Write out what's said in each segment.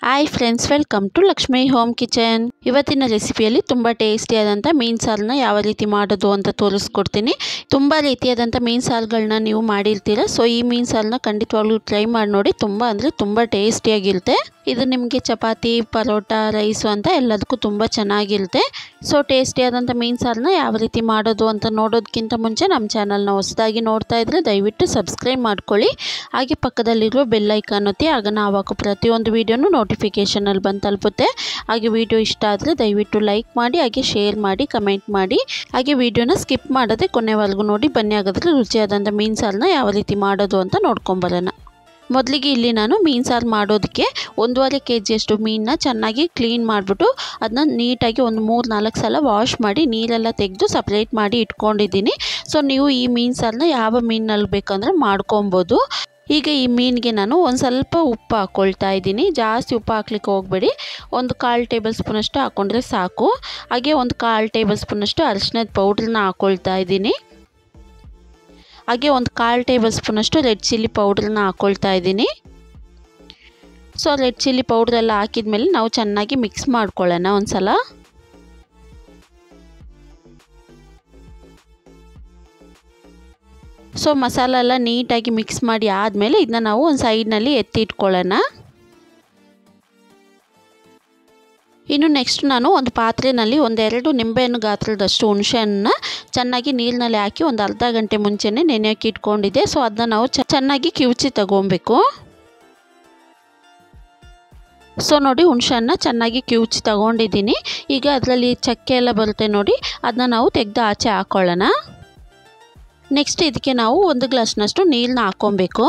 Hi friends, welcome to Lakshmi home kitchen. ಇವತ್ತಿನ ರೆಸಿಪಿಯಲ್ಲಿ ತುಂಬ ಟೇಸ್ಟಿಯಾದಂಥ ಮೀನು ಸಾರನ್ನ ಯಾವ ರೀತಿ ಮಾಡೋದು ಅಂತ ತೋರಿಸ್ಕೊಡ್ತೀನಿ. ತುಂಬ ರೀತಿಯಾದಂಥ ಮೀನು ಸಾರುಗಳನ್ನ ನೀವು ಮಾಡಿರ್ತೀರ. ಸೊ ಈ ಮೀನು ಸಾರನ್ನ ಖಂಡಿತವಾಗ್ಲೂ ಟ್ರೈ ಮಾಡಿ ನೋಡಿ. ತುಂಬ ಅಂದರೆ ತುಂಬ ಟೇಸ್ಟಿಯಾಗಿರುತ್ತೆ. ಇದು ನಿಮಗೆ ಚಪಾತಿ, ಪರೋಟ, ರೈಸು ಅಂತ ಎಲ್ಲದಕ್ಕೂ ತುಂಬ ಚೆನ್ನಾಗಿರುತ್ತೆ. ಸೊ ಟೇಸ್ಟಿಯಾದಂಥ ಮೀನು ಸಾರನ್ನ ಯಾವ ರೀತಿ ಮಾಡೋದು ಅಂತ ನೋಡೋದಕ್ಕಿಂತ ಮುಂಚೆ ನಮ್ಮ ಚಾನಲ್ನ ಹೊಸದಾಗಿ ನೋಡ್ತಾ ಇದ್ದರೆ ದಯವಿಟ್ಟು ಸಬ್ಸ್ಕ್ರೈಬ್ ಮಾಡ್ಕೊಳ್ಳಿ. ಹಾಗೆ ಪಕ್ಕದಲ್ಲಿರುವ ಬೆಲ್ ಐಕಾನ್ ಒತ್ತಿ, ಆಗ ನಾವು ಹಾಕೋ ಪ್ರತಿಯೊಂದು ವೀಡಿಯೋನು ನೋಟಿಫಿಕೇಷನಲ್ಲಿ ಬಂದು ತಲುಪುತ್ತೆ. ಹಾಗೆ ವಿಡಿಯೋ ಇಷ್ಟ ಆದರೆ ದಯವಿಟ್ಟು ಲೈಕ್ ಮಾಡಿ, ಹಾಗೆ ಶೇರ್ ಮಾಡಿ, ಕಮೆಂಟ್ ಮಾಡಿ. ಹಾಗೆ ವಿಡಿಯೋನ ಸ್ಕಿಪ್ ಮಾಡದೆ ಕೊನೆವರೆಗೂ ನೋಡಿ. ಬನ್ನಿ ಹಾಗಾದರೆ ರುಚಿಯಾದಂಥ ಮೀನು ಸಾರನ್ನ ಯಾವ ರೀತಿ ಮಾಡೋದು ಅಂತ ನೋಡ್ಕೊಂಬರೋಣ. ಮೊದಲಿಗೆ ಇಲ್ಲಿ ನಾನು ಮೀನು ಸಾರು ಮಾಡೋದಕ್ಕೆ 1.5 kg ಮೀನನ್ನ ಚೆನ್ನಾಗಿ ಕ್ಲೀನ್ ಮಾಡಿಬಿಟ್ಟು ಅದನ್ನ ನೀಟಾಗಿ ಒಂದು 3-4 ಸಲ ವಾಶ್ ಮಾಡಿ ನೀರೆಲ್ಲ ತೆಗೆದು ಸಪ್ರೇಟ್ ಮಾಡಿ ಇಟ್ಕೊಂಡಿದ್ದೀನಿ. ಸೊ ನೀವು ಈ ಮೀನು ಸಾರನ್ನ ಯಾವ ಮೀನಲ್ಲಿ ಬೇಕಂದ್ರೆ ಮಾಡ್ಕೊಬೋದು. ಈಗ ಈ ಮೀನಿಗೆ ನಾನು ಒಂದು ಸ್ವಲ್ಪ ಉಪ್ಪು ಹಾಕ್ಕೊಳ್ತಾ ಇದ್ದೀನಿ. ಜಾಸ್ತಿ ಉಪ್ಪು ಹಾಕ್ಲಿಕ್ಕೆ ಹೋಗಬೇಡಿ. ಒಂದು 1/4 ಟೇಬಲ್ ಸ್ಪೂನಷ್ಟು ಹಾಕ್ಕೊಂಡ್ರೆ ಸಾಕು. ಹಾಗೆ ಒಂದು 1/4 ಟೇಬಲ್ ಸ್ಪೂನಷ್ಟು ಅರಿಶಿಣದ ಪೌಡ್ರನ್ನ ಹಾಕ್ಕೊಳ್ತಾ ಇದ್ದೀನಿ. ಹಾಗೆ ಒಂದು 1/4 ಟೇಬಲ್ ಸ್ಪೂನಷ್ಟು ರೆಡ್ ಚಿಲ್ಲಿ ಪೌಡ್ರನ್ನ ಹಾಕ್ಕೊಳ್ತಾ ಇದ್ದೀನಿ. ಸೊ ರೆಡ್ ಚಿಲ್ಲಿ ಪೌಡ್ರೆಲ್ಲ ಹಾಕಿದ್ಮೇಲೆ ನಾವು ಚೆನ್ನಾಗಿ ಮಿಕ್ಸ್ ಮಾಡ್ಕೊಳ್ಳೋಣ ಒಂದು ಸಲ. ಸೊ ಮಸಾಲ ಎಲ್ಲ ನೀಟಾಗಿ ಮಿಕ್ಸ್ ಮಾಡಿ ಆದಮೇಲೆ ಇದನ್ನ ನಾವು ಒಂದು ಸೈಡ್ನಲ್ಲಿ ಎತ್ತಿ ಇಟ್ಕೊಳ್ಳೋಣ. ಇನ್ನು ನೆಕ್ಸ್ಟ್ ನಾನು ಒಂದು ಪಾತ್ರೆಯಲ್ಲಿ 1-2 ನಿಂಬೆಹಣ್ಣು ಗಾತ್ರದಷ್ಟು ಹುಣಸೆಹಣ್ಣನ್ನ ಚೆನ್ನಾಗಿ ನೀರಿನಲ್ಲಿ ಹಾಕಿ ಒಂದು ಅರ್ಧ ಗಂಟೆ ಮುಂಚೆನೇ ನೆನೆಯೋಕೆ ಇಟ್ಕೊಂಡಿದ್ದೆ. ಸೊ ಅದನ್ನ ನಾವು ಚೆನ್ನಾಗಿ ಕಿವುಚಿ ತಗೊಬೇಕು. ಸೊ ನೋಡಿ, ಹುಣಸೆಹಣ್ಣನ್ನ ಚೆನ್ನಾಗಿ ಕಿವುಚಿ ತಗೊಂಡಿದ್ದೀನಿ. ಈಗ ಅದರಲ್ಲಿ ಚಕ್ಕೆ ಎಲ್ಲ ಬರುತ್ತೆ ನೋಡಿ, ಅದನ್ನ ನಾವು ತೆಗೆದು ಆಚೆ ಹಾಕ್ಕೊಳ್ಳೋಣ. ನೆಕ್ಸ್ಟ್ ಇದಕ್ಕೆ ನಾವು 1 ಗ್ಲಾಸ್ನಷ್ಟು ನೀರನ್ನ ಹಾಕ್ಕೊಬೇಕು.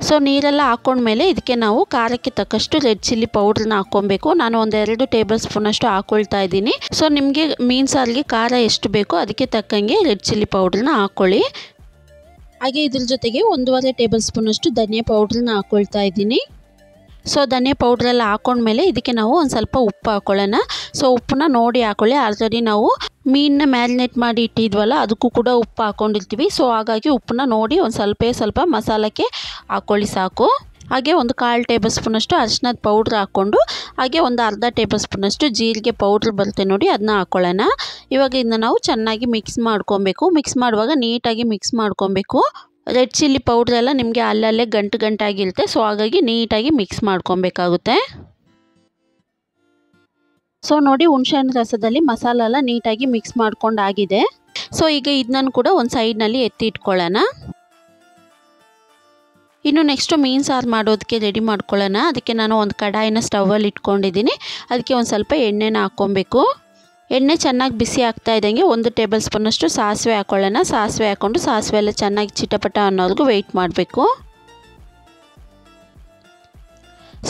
ಸೊ ನೀರೆಲ್ಲ ಹಾಕ್ಕೊಂಡ್ಮೇಲೆ ಇದಕ್ಕೆ ನಾವು ಖಾರಕ್ಕೆ ತಕ್ಕಷ್ಟು ರೆಡ್ ಚಿಲ್ಲಿ ಪೌಡ್ರನ್ನ ಹಾಕ್ಕೊಬೇಕು. ನಾನು 1-2 ಟೇಬಲ್ ಸ್ಪೂನಷ್ಟು ಹಾಕ್ಕೊಳ್ತಾ ಇದ್ದೀನಿ. ಸೊ ನಿಮಗೆ ಮೀನು ಸಾರಿಗೆ ಖಾರ ಎಷ್ಟು ಬೇಕೋ ಅದಕ್ಕೆ ತಕ್ಕಂಗೆ ರೆಡ್ ಚಿಲ್ಲಿ ಪೌಡ್ರನ್ನ ಹಾಕ್ಕೊಳ್ಳಿ. ಹಾಗೆ ಇದ್ರ ಜೊತೆಗೆ 1.5 ಟೇಬಲ್ ಸ್ಪೂನಷ್ಟು ಧನಿಯಾ ಪೌಡ್ರನ್ನ ಹಾಕ್ಕೊಳ್ತಾ ಇದ್ದೀನಿ. ಸೊ ಧನಿಯಾ ಪೌಡ್ರೆಲ್ಲ ಹಾಕ್ಕೊಂಡ್ಮೇಲೆ ಇದಕ್ಕೆ ನಾವು ಒಂದು ಸ್ವಲ್ಪ ಉಪ್ಪು ಹಾಕ್ಕೊಳ್ಳೋಣ. ಸೊ ಉಪ್ಪನ್ನ ನೋಡಿ ಹಾಕ್ಕೊಳ್ಳಿ. ಆಲ್ರೆಡಿ ನಾವು ಮೀನನ್ನ ಮ್ಯಾರಿನೇಟ್ ಮಾಡಿ ಇಟ್ಟಿದ್ವಲ್ಲ, ಅದಕ್ಕೂ ಕೂಡ ಉಪ್ಪು ಹಾಕ್ಕೊಂಡಿರ್ತೀವಿ. ಸೊ ಹಾಗಾಗಿ ಉಪ್ಪನ್ನ ನೋಡಿ ಒಂದು ಸ್ವಲ್ಪ ಮಸಾಲಕ್ಕೆ ಹಾಕ್ಕೊಳ್ಳಿ ಸಾಕು. ಹಾಗೆ ಒಂದು 1/4 ಟೇಬಲ್ ಸ್ಪೂನಷ್ಟು ಅರಿಶಿಣದ ಪೌಡ್ರ್ ಹಾಕ್ಕೊಂಡು, ಹಾಗೆ ಒಂದು ಅರ್ಧ ಟೇಬಲ್ ಸ್ಪೂನಷ್ಟು ಜೀರಿಗೆ ಪೌಡ್ರ್ ಬರುತ್ತೆ ನೋಡಿ, ಅದನ್ನ ಹಾಕ್ಕೊಳ್ಳೋಣ. ಇವಾಗ ಇದನ್ನ ನಾವು ಚೆನ್ನಾಗಿ ಮಿಕ್ಸ್ ಮಾಡ್ಕೊಬೇಕು. ಮಿಕ್ಸ್ ಮಾಡುವಾಗ ನೀಟಾಗಿ ಮಿಕ್ಸ್ ಮಾಡ್ಕೊಬೇಕು. ರೆಡ್ ಚಿಲ್ಲಿ ಪೌಡ್ರೆಲ್ಲ ನಿಮಗೆ ಅಲ್ಲಲ್ಲೇ ಗಂಟಾಗಿರುತ್ತೆ. ಸೊ ಹಾಗಾಗಿ ನೀಟಾಗಿ ಮಿಕ್ಸ್ ಮಾಡ್ಕೊಬೇಕಾಗುತ್ತೆ. ಸೊ ನೋಡಿ, ಹುಣಸೆಹಣ್ಣು ರಸದಲ್ಲಿ ಮಸಾಲ ಎಲ್ಲ ನೀಟಾಗಿ ಮಿಕ್ಸ್ ಮಾಡ್ಕೊಂಡಾಗಿದೆ. ಸೊ ಈಗ ಇದನ್ನ ಕೂಡ ಒಂದು ಸೈಡ್ನಲ್ಲಿ ಎತ್ತಿ ಇಟ್ಕೊಳ್ಳೋಣ. ಇನ್ನು ನೆಕ್ಸ್ಟ್ ಮೀನು ಸಾರು ಮಾಡೋದಕ್ಕೆ ರೆಡಿ ಮಾಡ್ಕೊಳ್ಳೋಣ. ಅದಕ್ಕೆ ನಾನು ಒಂದು ಕಡಾಯಿನ ಸ್ಟವಲ್ಲಿ ಇಟ್ಕೊಂಡಿದ್ದೀನಿ. ಅದಕ್ಕೆ ಒಂದು ಸ್ವಲ್ಪ ಎಣ್ಣೆನ ಹಾಕ್ಕೊಬೇಕು. ಎಣ್ಣೆ ಚೆನ್ನಾಗಿ ಬಿಸಿ ಆಗ್ತಾ ಇದ್ದಂಗೆ 1 ಟೇಬಲ್ ಸ್ಪೂನಷ್ಟು ಸಾಸಿವೆ ಹಾಕ್ಕೊಳ್ಳೋಣ. ಸಾಸಿವೆ ಹಾಕ್ಕೊಂಡು ಸಾಸಿವೆ ಎಲ್ಲ ಚೆನ್ನಾಗಿ ಚಿಟಪಟ ಅನ್ನೋವರೆಗೂ ವೆಯ್ಟ್ ಮಾಡಬೇಕು.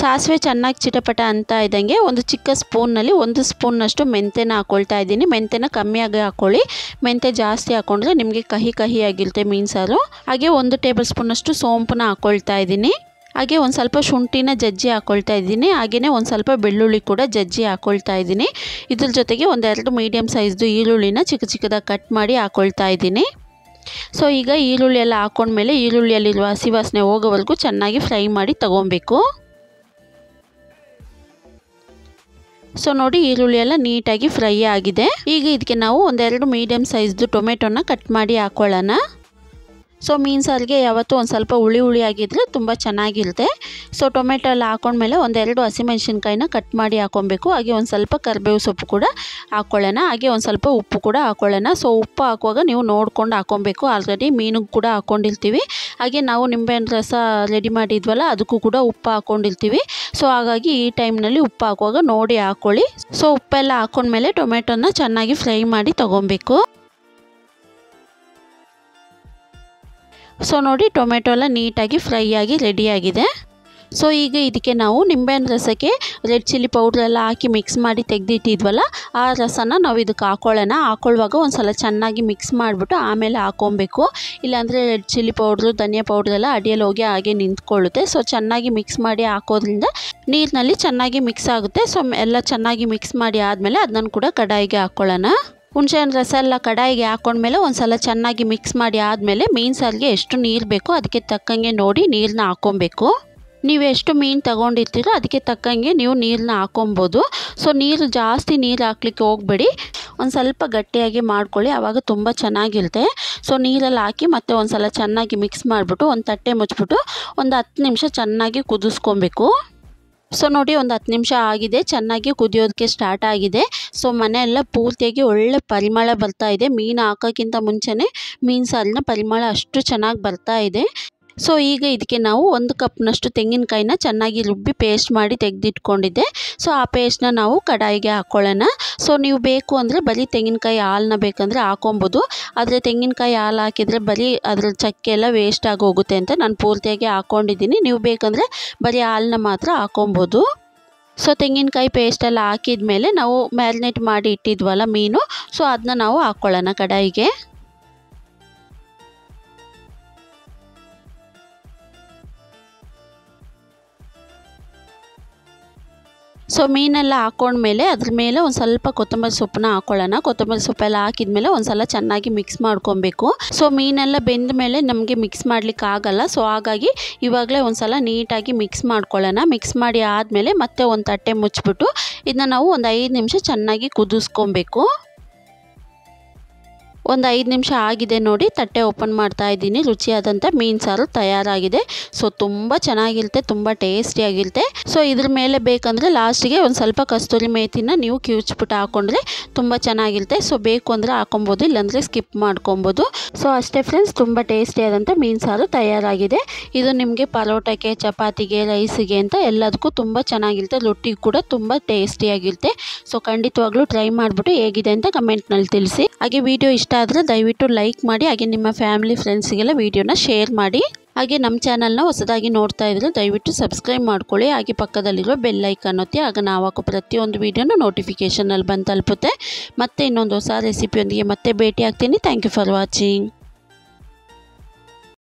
ಸಾಸಿವೆ ಚೆನ್ನಾಗಿ ಚಿಟಪಟ ಅಂತ ಇದ್ದಂಗೆ ಒಂದು ಚಿಕ್ಕ ಸ್ಪೂನ್ನಲ್ಲಿ 1 ಸ್ಪೂನ್ನಷ್ಟು ಮೆಂತ್ಯನ ಹಾಕ್ಕೊಳ್ತಾ ಇದ್ದೀನಿ. ಮೆಂತ್ಯನ ಕಮ್ಮಿಯಾಗಿ ಹಾಕ್ಕೊಳ್ಳಿ. ಮೆಂತ್ಯ ಜಾಸ್ತಿ ಹಾಕ್ಕೊಂಡ್ರೆ ನಿಮಗೆ ಕಹಿಯಾಗಿರುತ್ತೆ ಮೀನು ಸಾರು. ಹಾಗೆ 1 ಟೇಬಲ್ ಸ್ಪೂನಷ್ಟು ಸೋಂಪನ್ನ ಹಾಕ್ಕೊಳ್ತಾ ಇದ್ದೀನಿ. ಹಾಗೆ ಒಂದು ಸ್ವಲ್ಪ ಶುಂಠಿನ ಜಜ್ಜಿ ಹಾಕ್ಕೊಳ್ತಾ ಇದ್ದೀನಿ. ಹಾಗೆಯೇ ಒಂದು ಸ್ವಲ್ಪ ಬೆಳ್ಳುಳ್ಳಿ ಕೂಡ ಜಜ್ಜಿ ಹಾಕ್ಕೊಳ್ತಾ ಇದ್ದೀನಿ. ಇದ್ರ ಜೊತೆಗೆ 1-2 ಮೀಡಿಯಮ್ ಸೈಜ್ದು ಈರುಳ್ಳಿನ ಚಿಕ್ಕದಾಗಿ ಕಟ್ ಮಾಡಿ ಹಾಕ್ಕೊಳ್ತಾ ಇದ್ದೀನಿ. ಸೊ ಈಗ ಈರುಳ್ಳಿ ಎಲ್ಲ ಹಾಕ್ಕೊಂಡ್ಮೇಲೆ ಈರುಳ್ಳಿಯಲ್ಲಿರುವ ಹಸಿ ವಾಸನೆ ಹೋಗೋವರೆಗೂ ಚೆನ್ನಾಗಿ ಫ್ರೈ ಮಾಡಿ ತಗೊಬೇಕು. ಸೊ ನೋಡಿ, ಈರುಳ್ಳಿ ಎಲ್ಲ ನೀಟಾಗಿ ಫ್ರೈ ಆಗಿದೆ. ಈಗ ಇದಕ್ಕೆ ನಾವು 1-2 ಮೀಡಿಯಮ್ ಸೈಜ್ದು ಟೊಮೆಟೊನ ಕಟ್ ಮಾಡಿ ಹಾಕ್ಕೊಳ್ಳೋಣ. ಸೊ ಮೀನು ಸಾರಿಗೆ ಯಾವತ್ತೂ ಒಂದು ಸ್ವಲ್ಪ ಹುಳಿ ಆಗಿದ್ದರೆ ತುಂಬ ಚೆನ್ನಾಗಿರುತ್ತೆ. ಸೊ ಟೊಮೆಟೊ ಎಲ್ಲ ಹಾಕ್ಕೊಂಡ್ಮೇಲೆ 1-2 ಹಸಿಮೆಣಸಿನ್ಕಾಯಿನ ಕಟ್ ಮಾಡಿ ಹಾಕ್ಕೊಬೇಕು. ಹಾಗೆ ಒಂದು ಸ್ವಲ್ಪ ಕರಿಬೇವು ಸೊಪ್ಪು ಕೂಡ ಹಾಕ್ಕೊಳ್ಳೋಣ. ಹಾಗೆ ಒಂದು ಸ್ವಲ್ಪ ಉಪ್ಪು ಕೂಡ ಹಾಕ್ಕೊಳ್ಳೋಣ. ಸೊ ಉಪ್ಪು ಹಾಕುವಾಗ ನೀವು ನೋಡ್ಕೊಂಡು ಹಾಕ್ಕೊಬೇಕು. ಆಲ್ರೆಡಿ ಮೀನಿಗೆ ಕೂಡ ಹಾಕ್ಕೊಂಡಿರ್ತೀವಿ. ಹಾಗೆ ನಾವು ನಿಂಬೆಹಣ್ಣು ರಸ ರೆಡಿ ಮಾಡಿದ್ವಲ್ಲ, ಅದಕ್ಕೂ ಕೂಡ ಉಪ್ಪು ಹಾಕ್ಕೊಂಡಿರ್ತೀವಿ. ಸೊ ಹಾಗಾಗಿ ಈ ಟೈಮ್ನಲ್ಲಿ ಉಪ್ಪು ಹಾಕುವಾಗ ನೋಡಿ ಹಾಕ್ಕೊಳ್ಳಿ. ಸೊ ಉಪ್ಪೆಲ್ಲ ಹಾಕ್ಕೊಂಡ್ಮೇಲೆ ಟೊಮೆಟೊನ ಚೆನ್ನಾಗಿ ಫ್ರೈ ಮಾಡಿ ತಗೊಬೇಕು. ಸೊ ನೋಡಿ, ಟೊಮೆಟೊ ಎಲ್ಲ ನೀಟಾಗಿ ಫ್ರೈ ಆಗಿ ರೆಡಿಯಾಗಿದೆ. ಸೊ ಈಗ ಇದಕ್ಕೆ ನಾವು ನಿಂಬೆಹಣ್ಣು ರಸಕ್ಕೆ ರೆಡ್ ಚಿಲ್ಲಿ ಪೌಡ್ರೆಲ್ಲ ಹಾಕಿ ಮಿಕ್ಸ್ ಮಾಡಿ ತೆಗೆದಿಟ್ಟಿದ್ವಲ್ಲ, ಆ ರಸನ ನಾವು ಇದಕ್ಕೆ ಹಾಕ್ಕೊಳ್ಳೋಣ. ಹಾಕ್ಕೊಳ್ಳುವಾಗ ಒಂದು ಸಲ ಚೆನ್ನಾಗಿ ಮಿಕ್ಸ್ ಮಾಡಿಬಿಟ್ಟು ಆಮೇಲೆ ಹಾಕ್ಕೊಬೇಕು. ಇಲ್ಲಾಂದರೆ ರೆಡ್ ಚಿಲ್ಲಿ ಪೌಡ್ರು, ಧನಿಯಾ ಪೌಡ್ರೆಲ್ಲ ಅಡಿಯಲ್ಲಿ ಹೋಗಿ ಹಾಗೆ ನಿಂತ್ಕೊಳ್ಳುತ್ತೆ. ಸೊ ಚೆನ್ನಾಗಿ ಮಿಕ್ಸ್ ಮಾಡಿ ಹಾಕೋದ್ರಿಂದ ನೀರಿನಲ್ಲಿ ಚೆನ್ನಾಗಿ ಮಿಕ್ಸ್ ಆಗುತ್ತೆ. ಸೊ ಎಲ್ಲ ಚೆನ್ನಾಗಿ ಮಿಕ್ಸ್ ಮಾಡಿ ಆದಮೇಲೆ ಅದನ್ನು ಕೂಡ ಕಡಾಯಿಗೆ ಹಾಕ್ಕೊಳ್ಳೋಣ. ಹುಣಸೆಹಣ್ಣು ರಸ ಎಲ್ಲ ಕಡಾಯಿಗೆ ಹಾಕೊಂಡ್ಮೇಲೆ ಒಂದು ಸಲ ಚೆನ್ನಾಗಿ ಮಿಕ್ಸ್ ಮಾಡಿ ಆದಮೇಲೆ ಮೀನು ಸಾರಿಗೆ ಎಷ್ಟು ನೀರು ಬೇಕೋ ಅದಕ್ಕೆ ತಕ್ಕಂಗೆ ನೋಡಿ ನೀರನ್ನ ಹಾಕ್ಕೊಬೇಕು. ನೀವು ಎಷ್ಟು ಮೀನು ತಗೊಂಡಿರ್ತೀರೋ ಅದಕ್ಕೆ ತಕ್ಕಂಗೆ ನೀವು ನೀರನ್ನ ಹಾಕೊಬೋದು. ಸೊ ನೀರು ಜಾಸ್ತಿ ನೀರು ಹಾಕ್ಲಿಕ್ಕೆ ಹೋಗಬೇಡಿ, ಒಂದು ಸ್ವಲ್ಪ ಗಟ್ಟಿಯಾಗಿ ಮಾಡ್ಕೊಳ್ಳಿ, ಆವಾಗ ತುಂಬ ಚೆನ್ನಾಗಿರುತ್ತೆ. ಸೊ ನೀರಲ್ಲಿ ಹಾಕಿ ಮತ್ತೆ ಒಂದು ಸಲ ಚೆನ್ನಾಗಿ ಮಿಕ್ಸ್ ಮಾಡಿಬಿಟ್ಟು ಒಂದು ತಟ್ಟೆ ಮುಚ್ಚಿಬಿಟ್ಟು ಒಂದು 10 ನಿಮಿಷ ಚೆನ್ನಾಗಿ ಕುದಿಸ್ಕೊಬೇಕು. ಸೊ ನೋಡಿ ಒಂದು 10 ನಿಮಿಷ ಆಗಿದೆ, ಚೆನ್ನಾಗಿ ಕುದಿಯೋದಕ್ಕೆ ಸ್ಟಾರ್ಟ್ ಆಗಿದೆ. ಸೊ ಮನೆಯೆಲ್ಲ ಪೂರ್ತಿಯಾಗಿ ಒಳ್ಳೆ ಪರಿಮಳ ಬರ್ತಾ ಇದೆ. ಮೀನು ಹಾಕೋಕ್ಕಿಂತ ಮುಂಚೆನೇ ಮೀನು ಸಾರಿನ ಪರಿಮಳ ಅಷ್ಟು ಚೆನ್ನಾಗಿ ಬರ್ತಾ ಇದೆ. ಸೊ ಈಗ ಇದಕ್ಕೆ ನಾವು 1 ಕಪ್ನಷ್ಟು ತೆಂಗಿನಕಾಯಿನ ಚೆನ್ನಾಗಿ ರುಬ್ಬಿ ಪೇಸ್ಟ್ ಮಾಡಿ ತೆಗೆದಿಟ್ಕೊಂಡಿದ್ದೆ. ಸೊ ಆ ಪೇಸ್ಟ್ನ ನಾವು ಕಡಾಯಿಗೆ ಹಾಕ್ಕೊಳ್ಳೋಣ. ಸೊ ನೀವು ಬೇಕು ಅಂದರೆ ಬರೀ ತೆಂಗಿನಕಾಯಿ ಹಾಲನ್ನ ಬೇಕಂದರೆ ಹಾಕೊಬೋದು, ಆದರೆ ತೆಂಗಿನಕಾಯಿ ಹಾಲು ಹಾಕಿದರೆ ಬರೀ ಅದ್ರ ಚಕ್ಕೆ ಎಲ್ಲ ವೇಸ್ಟ್ ಆಗಿ ಹೋಗುತ್ತೆ ಅಂತ ನಾನು ಪೂರ್ತಿಯಾಗಿ ಹಾಕ್ಕೊಂಡಿದ್ದೀನಿ. ನೀವು ಬೇಕಂದರೆ ಬರೀ ಹಾಲನ್ನ ಮಾತ್ರ ಹಾಕೊಬೋದು. ಸೊ ತೆಂಗಿನಕಾಯಿ ಪೇಸ್ಟೆಲ್ಲ ಹಾಕಿದ ಮೇಲೆ ನಾವು ಮ್ಯಾರಿನೇಟ್ ಮಾಡಿ ಇಟ್ಟಿದ್ವಲ್ಲ ಮೀನು, ಸೊ ಅದನ್ನ ನಾವು ಹಾಕ್ಕೊಳ್ಳೋಣ ಕಡಾಯಿಗೆ. ಸೊ ಮೀನೆಲ್ಲ ಹಾಕ್ಕೊಂಡ್ಮೇಲೆ ಅದ್ರ ಮೇಲೆ ಒಂದು ಸ್ವಲ್ಪ ಕೊತ್ತಂಬರಿ ಸೊಪ್ಪನ್ನ ಹಾಕ್ಕೊಳ್ಳೋಣ. ಕೊತ್ತಂಬರಿ ಸೊಪ್ಪೆಲ್ಲ ಹಾಕಿದ್ಮೇಲೆ ಒಂದು ಸಲ ಚೆನ್ನಾಗಿ ಮಿಕ್ಸ್ ಮಾಡ್ಕೊಬೇಕು. ಸೊ ಮೀನೆಲ್ಲ ಬೆಂದ ಮೇಲೆ ನಮಗೆ ಮಿಕ್ಸ್ ಮಾಡ್ಲಿಕ್ಕೆ ಆಗಲ್ಲ. ಸೊ ಹಾಗಾಗಿ ಇವಾಗಲೇ ಒಂದು ಸಲ ನೀಟಾಗಿ ಮಿಕ್ಸ್ ಮಾಡ್ಕೊಳ್ಳೋಣ. ಮಿಕ್ಸ್ ಮಾಡಿ ಆದಮೇಲೆ ಮತ್ತೆ ಒಂದು ತಟ್ಟೆ ಮುಚ್ಚಿಬಿಟ್ಟು ಇದನ್ನ ನಾವು ಒಂದು 5 ನಿಮಿಷ ಚೆನ್ನಾಗಿ ಕುದಿಸ್ಕೊಬೇಕು. ಒಂದು 5 ನಿಮಿಷ ಆಗಿದೆ ನೋಡಿ, ತಟ್ಟೆ ಓಪನ್ ಮಾಡ್ತಾ ಇದ್ದೀನಿ. ರುಚಿಯಾದಂಥ ಮೀನು ಸಾರು ತಯಾರಾಗಿದೆ. ಸೊ ತುಂಬ ಚೆನ್ನಾಗಿರುತ್ತೆ, ತುಂಬ ಟೇಸ್ಟಿಯಾಗಿರುತ್ತೆ. ಸೊ ಇದ್ರ ಮೇಲೆ ಬೇಕಂದರೆ ಲಾಸ್ಟಿಗೆ ಒಂದು ಸ್ವಲ್ಪ ಕಸ್ತೂರಿ ಮೇಥಿನ ನೀವು ಕಿವುಚ್ಬಿಟ್ಟು ಹಾಕ್ಕೊಂಡ್ರೆ ತುಂಬ ಚೆನ್ನಾಗಿರುತ್ತೆ. ಸೊ ಬೇಕು ಅಂದರೆ ಹಾಕೊಬೋದು, ಇಲ್ಲಾಂದರೆ ಸ್ಕಿಪ್ ಮಾಡ್ಕೊಬೋದು. ಸೊ ಅಷ್ಟೇ ಫ್ರೆಂಡ್ಸ್, ತುಂಬ ಟೇಸ್ಟಿಯಾದಂಥ ಮೀನು ಸಾರು ತಯಾರಾಗಿದೆ. ಇದು ನಿಮಗೆ ಪರೋಟಕ್ಕೆ, ಚಪಾತಿಗೆ, ರೈಸಿಗೆ ಅಂತ ಎಲ್ಲದಕ್ಕೂ ತುಂಬ ಚೆನ್ನಾಗಿರುತ್ತೆ. ರೊಟ್ಟಿಗೆ ಕೂಡ ತುಂಬ ಟೇಸ್ಟಿಯಾಗಿರುತ್ತೆ. ಸೊ ಖಂಡಿತವಾಗ್ಲೂ ಟ್ರೈ ಮಾಡಿಬಿಟ್ಟು ಹೇಗಿದೆ ಅಂತ ಕಮೆಂಟ್ನಲ್ಲಿ ತಿಳಿಸಿ. ಹಾಗೆ ವಿಡಿಯೋ ಇಷ್ಟ ಆದರೆ ದಯವಿಟ್ಟು ಲೈಕ್ ಮಾಡಿ, ಹಾಗೆ ನಿಮ್ಮ ಫ್ಯಾಮಿಲಿ ಫ್ರೆಂಡ್ಸಿಗೆಲ್ಲ ವಿಡಿಯೋನ ಶೇರ್ ಮಾಡಿ. ಹಾಗೆ ನಮ್ಮ ಚಾನಲ್ನ ಹೊಸದಾಗಿ ನೋಡ್ತಾ ಇದ್ದರೆ ದಯವಿಟ್ಟು ಸಬ್ಸ್ಕ್ರೈಬ್ ಮಾಡ್ಕೊಳ್ಳಿ. ಹಾಗೆ ಪಕ್ಕದಲ್ಲಿರೋ ಬೆಲ್ ಐಕಾನ್ ಒತ್ತಿ, ಆಗ ನಾವು ಹಾಕೋ ಪ್ರತಿಯೊಂದು ವಿಡಿಯೋನ ನೋಟಿಫಿಕೇಷನಲ್ಲಿ ಬಂದು ತಲುಪುತ್ತೆ. ಮತ್ತೆ ಇನ್ನೊಂದು ಹೊಸ ರೆಸಿಪಿಯೊಂದಿಗೆ ಮತ್ತೆ ಭೇಟಿ ಆಗ್ತೀನಿ. Thank you for watching.